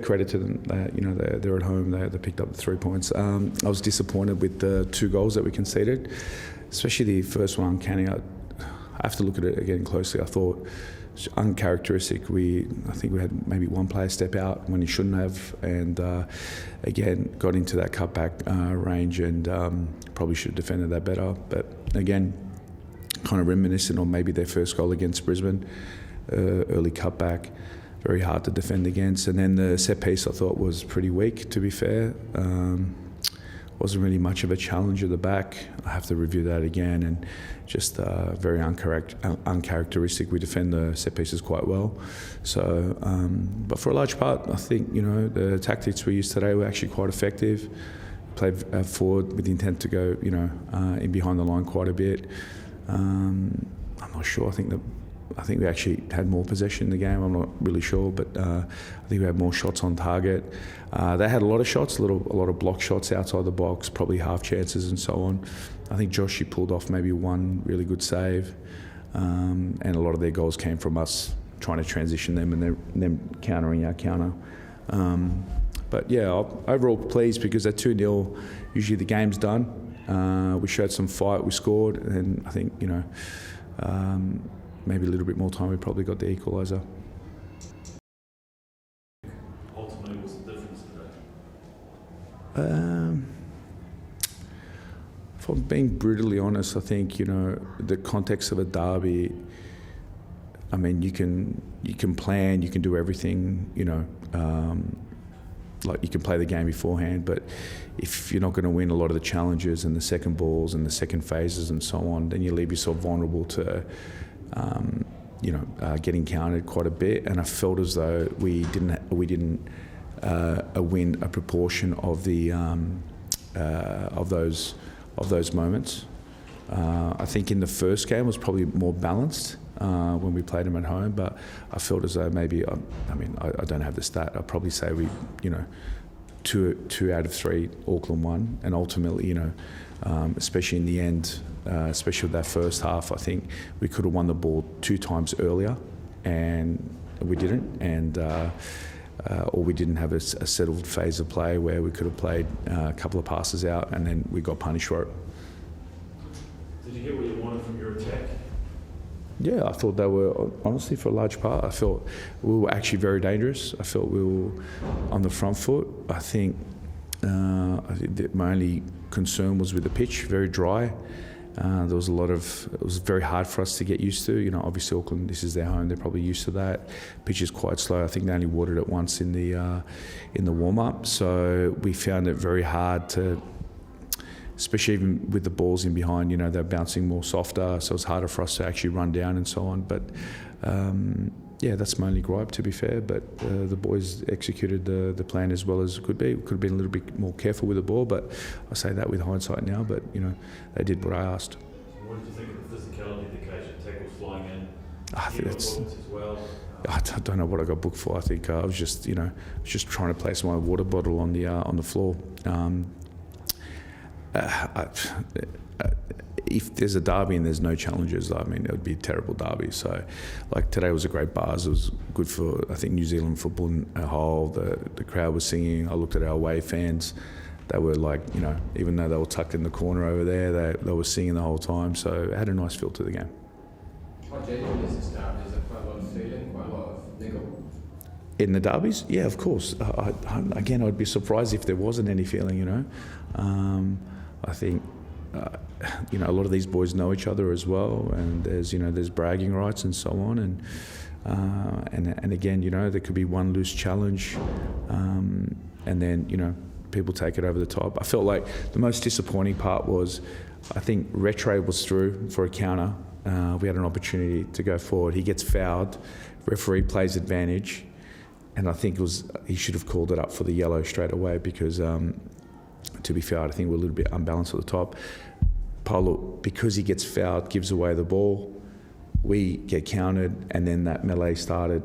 Credit to them, they're at home, they picked up the 3 points. I was disappointed with the 2 goals that we conceded, especially the first one, uncanny. I have to look at it again closely. I thought it's uncharacteristic. I think we had maybe one player step out when he shouldn't have, and again got into that cutback range and probably should have defended that better. But again, kind of reminiscent on maybe their first goal against Brisbane, early cutback, very hard to defend against. And then the set piece I thought was pretty weak, to be fair. Wasn't really much of a challenge at the back. I have to review that again, and just very uncharacteristic. We defend the set pieces quite well. So, but for a large part, I think the tactics we used today were actually quite effective. Played forward with the intent to go, in behind the line quite a bit. I'm not sure. I think we actually had more possession in the game. I'm not really sure, but I think we had more shots on target. They had a lot of shots, a lot of block shots outside the box, probably half chances and so on. I think Josh pulled off maybe one really good save, and a lot of their goals came from us trying to transition them and them countering our counter. But yeah, overall pleased because at 2-0, usually the game's done. We showed some fight, we scored, and I think maybe a little bit more time, we probably got the equaliser. Ultimately, what's the difference today? If I'm being brutally honest, I think the context of a derby. I mean, you can plan, you can do everything, like you can play the game beforehand, but if you're not going to win a lot of the challenges and the second balls and the second phases and so on, then you leave yourself vulnerable to getting counted quite a bit. And I felt as though we didn't win a proportion of the of those moments. I think in the first game was probably more balanced when we played them at home, but I felt as though maybe I don't have the stat. I'd probably say we 2 out of 3 Auckland won, and ultimately especially in the end. Especially with that first half, I think we could have won the ball 2 times earlier, and we didn't. And or we didn't have a settled phase of play where we could have played a couple of passes out, and then we got punished for it. Did you get what you wanted from your attack? Yeah, I thought they were, honestly, for a large part, I felt we were actually very dangerous. I felt we were on the front foot. I think that my only concern was with the pitch, very dry. There was it was very hard for us to get used to. Obviously Auckland, this is their home, they're probably used to that. Pitch is quite slow. I think they only watered it once in the warm-up. So we found it very hard to, especially even with the balls in behind, they're bouncing more softer, so it's harder for us to actually run down and so on. But yeah, that's my only gripe, to be fair. But the boys executed the plan as well as it could be. We could have been a little bit more careful with the ball, but I say that with hindsight now. But they did what I asked. What did you think of the physicality of the occasion? Tackles flying in. I think that's. As well. I don't know what I got booked for. I think I was just trying to place my water bottle on the floor. If there's a derby and there's no challenges, I mean, it would be a terrible derby. So, like, today was a great buzz. It was good for, I think, New Zealand football in a whole. The crowd was singing. I looked at our away fans. They were like, even though they were tucked in the corner over there, they were singing the whole time. So it had a nice feel to the game. How genuine is this derby? Is there quite a lot of feeling, quite a lot of niggle? In the derbies? Yeah, of course. Again, I'd be surprised if there wasn't any feeling, I think, a lot of these boys know each other as well, and there's bragging rights and so on, and again, there could be one loose challenge, and then, people take it over the top. I felt like the most disappointing part was, I think Retray was through for a counter. We had an opportunity to go forward. He gets fouled. Referee plays advantage. And I think he should have called it up for the yellow straight away because, to be fair, I think we're a little bit unbalanced at the top. Paulo, because he gets fouled, gives away the ball. We get counted, and then that melee started.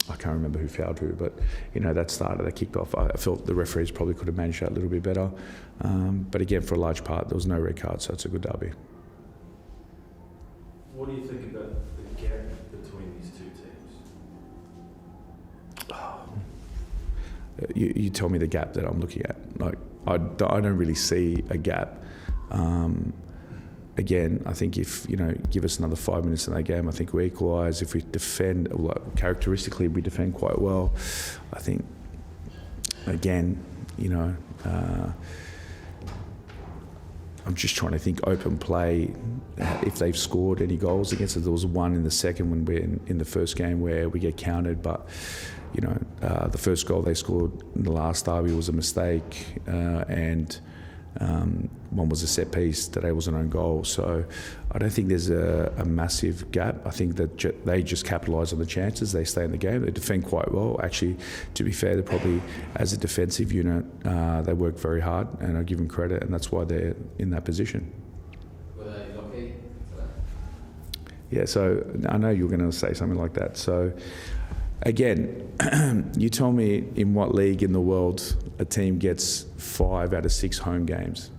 I can't remember who fouled who, but that kicked off. I felt the referees probably could have managed that a little bit better. But again, for a large part, there was no red card, so it's a good derby. What do you think about the gap between these two teams? you tell me the gap that I'm looking at. Like I don't really see a gap. Again, I think if give us another 5 minutes in that game, I think we equalise. If we defend, characteristically, we defend quite well. I think again, I'm just trying to think open play, if they've scored any goals against us. There was one in the second when we're in the first game where we get countered, but the first goal they scored in the last derby was a mistake, and one was a set piece. Today was an own goal. So I don't think there's a massive gap. I think that they just capitalise on the chances. They stay in the game. They defend quite well. Actually, to be fair, they're probably, as a defensive unit, they work very hard, and I give them credit, and that's why they're in that position. Were they lucky today? Yeah, so I know you were going to say something like that. So again, you tell me in what league in the world a team gets 5 out of 6 home games.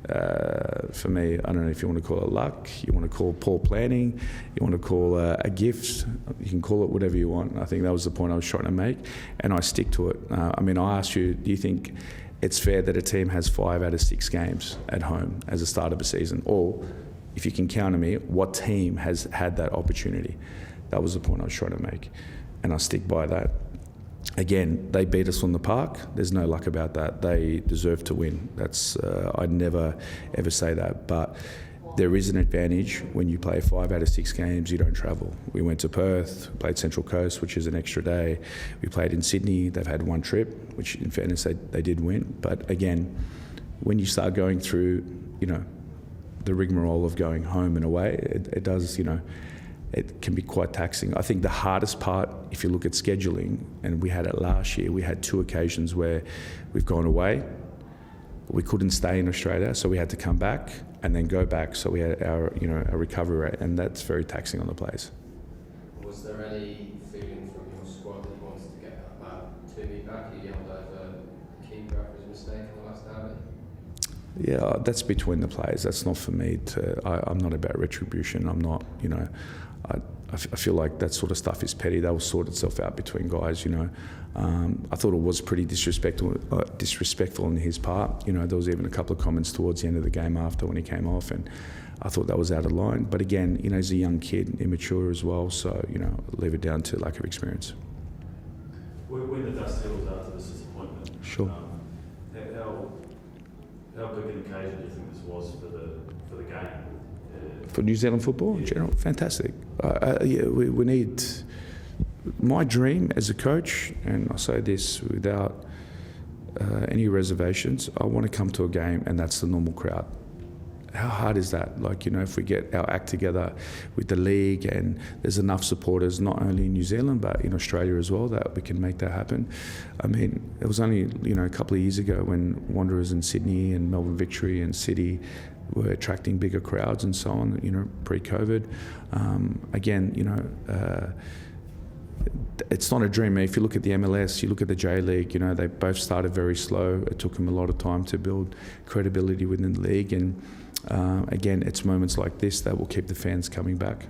For me, I don't know if you want to call it luck, you want to call poor planning, you want to call a gift, you can call it whatever you want. I think that was the point I was trying to make, and I stick to it. I asked you, do you think it's fair that a team has 5 out of 6 games at home as a start of a season? Or, if you can counter me, what team has had that opportunity? That was the point I was trying to make, and I stick by that. Again, they beat us on the park. There's no luck about that. They deserve to win. That's I'd never ever say that. But there is an advantage when you play 5 out of 6 games. You don't travel. We went to Perth, played Central Coast, which is an extra day. We played in Sydney. They've had one trip, which in fairness they did win. But again, when you start going through, the rigmarole of going home and away, it does, it can be quite taxing. I think the hardest part, if you look at scheduling, and we had it last year, we had 2 occasions where we've gone away, but we couldn't stay in Australia, so we had to come back and then go back. So we had our recovery rate, and that's very taxing on the players. Was there any feeling from your squad that you wanted to get that Toomey back? You yelled over the keeper after his mistake in the last derby? Yeah, that's between the players. That's not for me I'm not about retribution. I'm not, I feel like that sort of stuff is petty. That will sort itself out between guys, I thought it was pretty disrespectful on his part. There was even a couple of comments towards the end of the game after when he came off, and I thought that was out of line. But again, he's a young kid, immature as well, so, leave it down to lack of experience. When the dust settles after this disappointment, Sure. How big an occasion do you think this was for the game? For New Zealand football in general, fantastic. We need. My dream as a coach, and I say this without any reservations, I want to come to a game and that's the normal crowd. How hard is that? If we get our act together with the league and there's enough supporters, not only in New Zealand but in Australia as well, that we can make that happen. It was only a couple of years ago when Wanderers in Sydney and Melbourne Victory and City were attracting bigger crowds and so on, pre-COVID. It's not a dream. If you look at the MLS, you look at the J-League, they both started very slow. It took them a lot of time to build credibility within the league, and again, it's moments like this that will keep the fans coming back.